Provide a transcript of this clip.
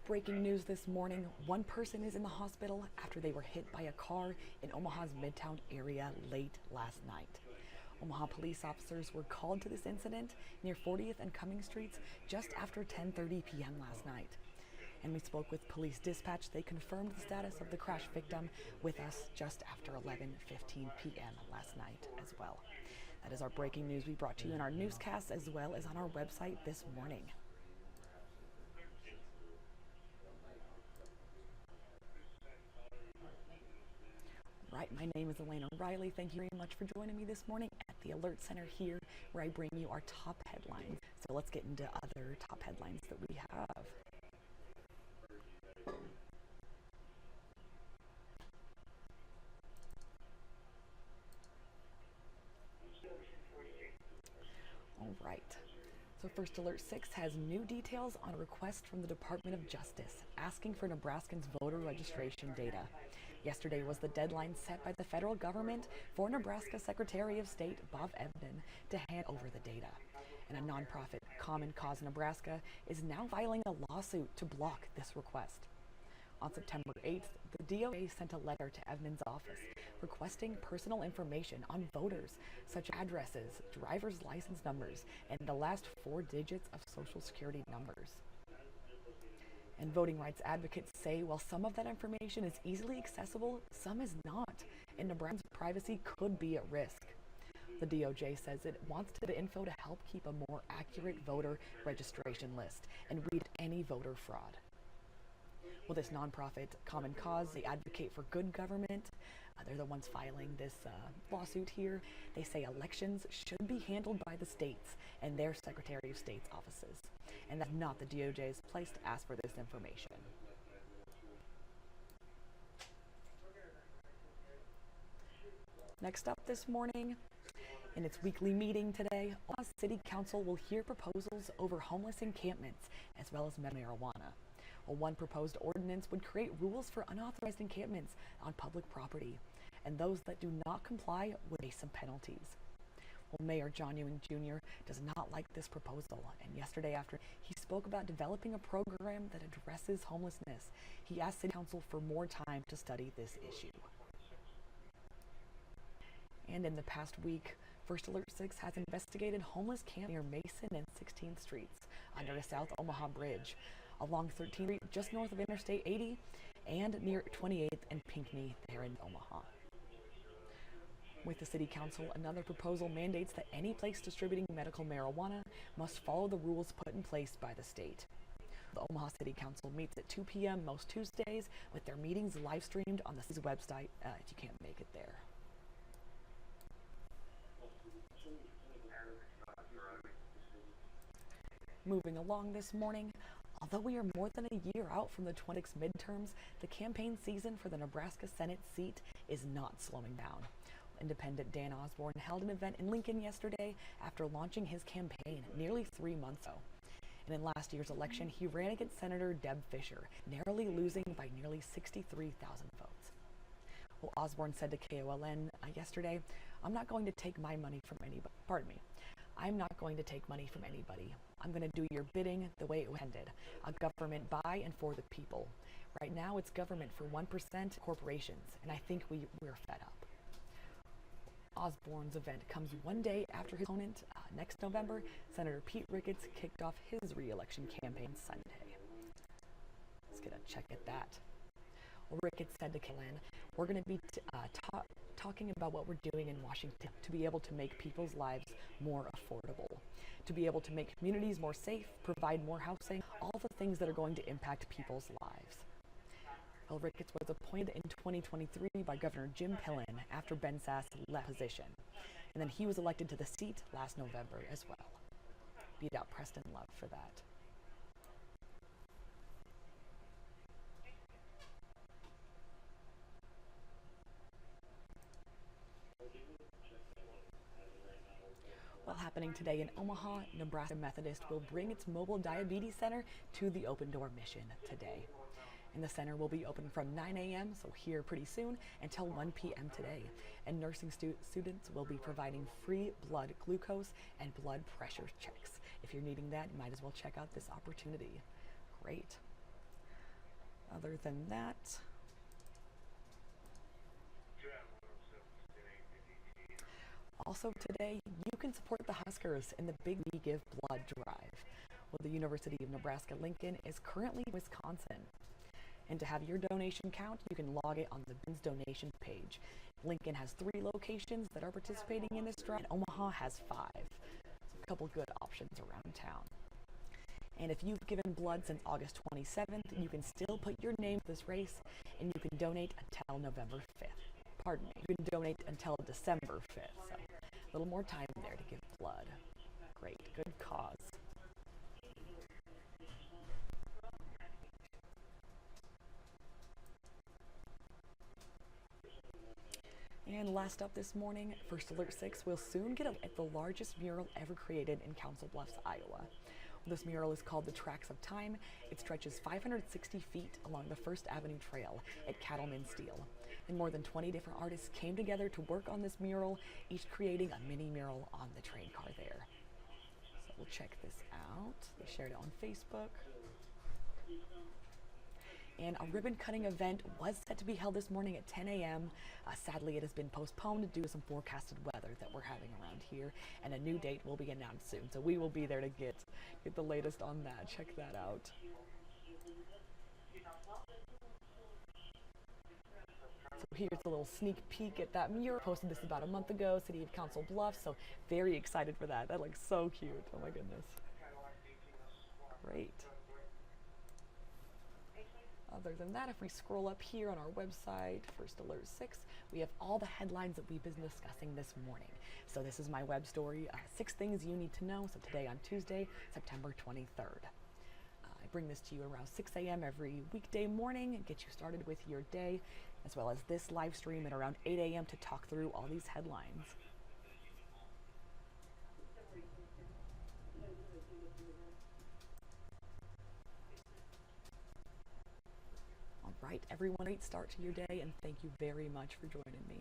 Breaking news this morning, one person is in the hospital after they were hit by a car in Omaha's Midtown area late last night. Omaha police officers were called to this incident near 40th and Cumming Streets just after 10:30 p.m. last night. And we spoke with police dispatch. They confirmed the status of the crash victim with us just after 11:15 p.m. last night as well. That is our breaking news we brought to you in our newscast as well as on our website this morning. Right, my name is Elena Riley. Thank you very much for joining me this morning at the Alert Center here, where I bring you our top headlines. So let's get into other top headlines that we have. All right. So First Alert 6 has new details on a request from the Department of Justice asking for Nebraskans voter registration data. Yesterday was the deadline set by the federal government for Nebraska Secretary of State Bob Evans to hand over the data. And a nonprofit, Common Cause Nebraska, is now filing a lawsuit to block this request. On September 8th, the DOJ sent a letter to Evans' office requesting personal information on voters, such as addresses, driver's license numbers, and the last 4 digits of Social Security numbers. And voting rights advocates say while some of that information is easily accessible, some is not, and Nebraska's privacy could be at risk. The DOJ says it wants the info to help keep a more accurate voter registration list and weed any voter fraud. Well, this nonprofit, Common Cause, they advocate for good government. They're the ones filing this lawsuit here. They say elections should be handled by the states and their Secretary of State's offices. And that's not the DOJ's place to ask for this information. Next up this morning, in its weekly meeting today, Omaha City Council will hear proposals over homeless encampments as well as marijuana. Well, one proposed ordinance would create rules for unauthorized encampments on public property, and those that do not comply would face some penalties. Well, Mayor John Ewing Jr. does not like this proposal, and yesterday afternoon he spoke about developing a program that addresses homelessness. He asked City Council for more time to study this issue. And in the past week, First Alert 6 has investigated homeless camp near Mason and 16th Streets under the South Omaha Bridge, along 13th Street just north of Interstate 80, and near 28th and Pinckney there in Omaha. With the City Council, another proposal mandates that any place distributing medical marijuana must follow the rules put in place by the state. The Omaha City Council meets at 2 p.m. most Tuesdays, with their meetings live streamed on the city's website if you can't make it there. Moving along this morning, although we are more than a year out from the 26 midterms, the campaign season for the Nebraska Senate seat is not slowing down. Independent Dan Osborne held an event in Lincoln yesterday after launching his campaign nearly 3 months ago. And in last year's election, he ran against Senator Deb Fisher, narrowly losing by nearly 63,000 votes. Well, Osborne said to KOLN yesterday, I'm not going to take my money from anybody. I'm not going to take money from anybody. I'm going to do your bidding the way it was intended. A government by and for the people. Right now, it's government for 1% corporations, and I think we're fed up. Osborne's event comes one day after his opponent, next November, Senator Pete Ricketts, kicked off his re-election campaign Sunday. Let's get a check at that. Well, Ricketts said to KOLN, we're going to be talking about what we're doing in Washington to be able to make people's lives more affordable, to be able to make communities more safe, provide more housing, all the things that are going to impact people's lives. Well, Ricketts was appointed in 2023 by Governor Jim Pillen after Ben Sass left position, and then he was elected to the seat last November as well. Beat out Preston Love for that. Well, happening today in Omaha, Nebraska Methodist will bring its mobile diabetes center to the Open Door mission today. And the center will be open from 9 a.m., so here pretty soon, until 1 p.m. today. And nursing students will be providing free blood glucose and blood pressure checks. If you're needing that, you might as well check out this opportunity. Great. Other than that, also today, you can support the Huskers in the Big We Give Blood Drive. Well, the University of Nebraska-Lincoln is currently in Wisconsin. And to have your donation count, you can log it on the BIN's donation page. Lincoln has 3 locations that are participating in this drive, and Omaha has 5. So a couple good options around town. And if you've given blood since August 27th, you can still put your name to this race, and you can donate until November 5th. Pardon me, you can donate until December 5th, so a little more time there to give blood. Great, good cause. And last up this morning, First Alert 6 will soon get at the largest mural ever created in Council Bluffs, Iowa. This mural is called The Tracks of Time. It stretches 560 feet along the First Avenue Trail at Cattleman Steel. And more than 20 different artists came together to work on this mural, each creating a mini mural on the train car there. So we'll check this out. They shared it on Facebook. And a ribbon cutting event was set to be held this morning at 10 a.m. Sadly, it has been postponed due to some forecasted weather that we're having around here, and a new date will be announced soon. So we will be there to get the latest on that. Check that out. So here's a little sneak peek at that mural. Posted this about a month ago, City of Council Bluffs. So very excited for that. That looks so cute. Oh my goodness. Great. Other than that, if we scroll up here on our website, First Alert 6, we have all the headlines that we've been discussing this morning. So this is my web story, 6 things you need to know. So today on Tuesday, September 23rd. I bring this to you around 6 a.m. every weekday morning and get you started with your day, as well as this live stream at around 8 a.m. to talk through all these headlines. All right, everyone, great start to your day, and thank you very much for joining me.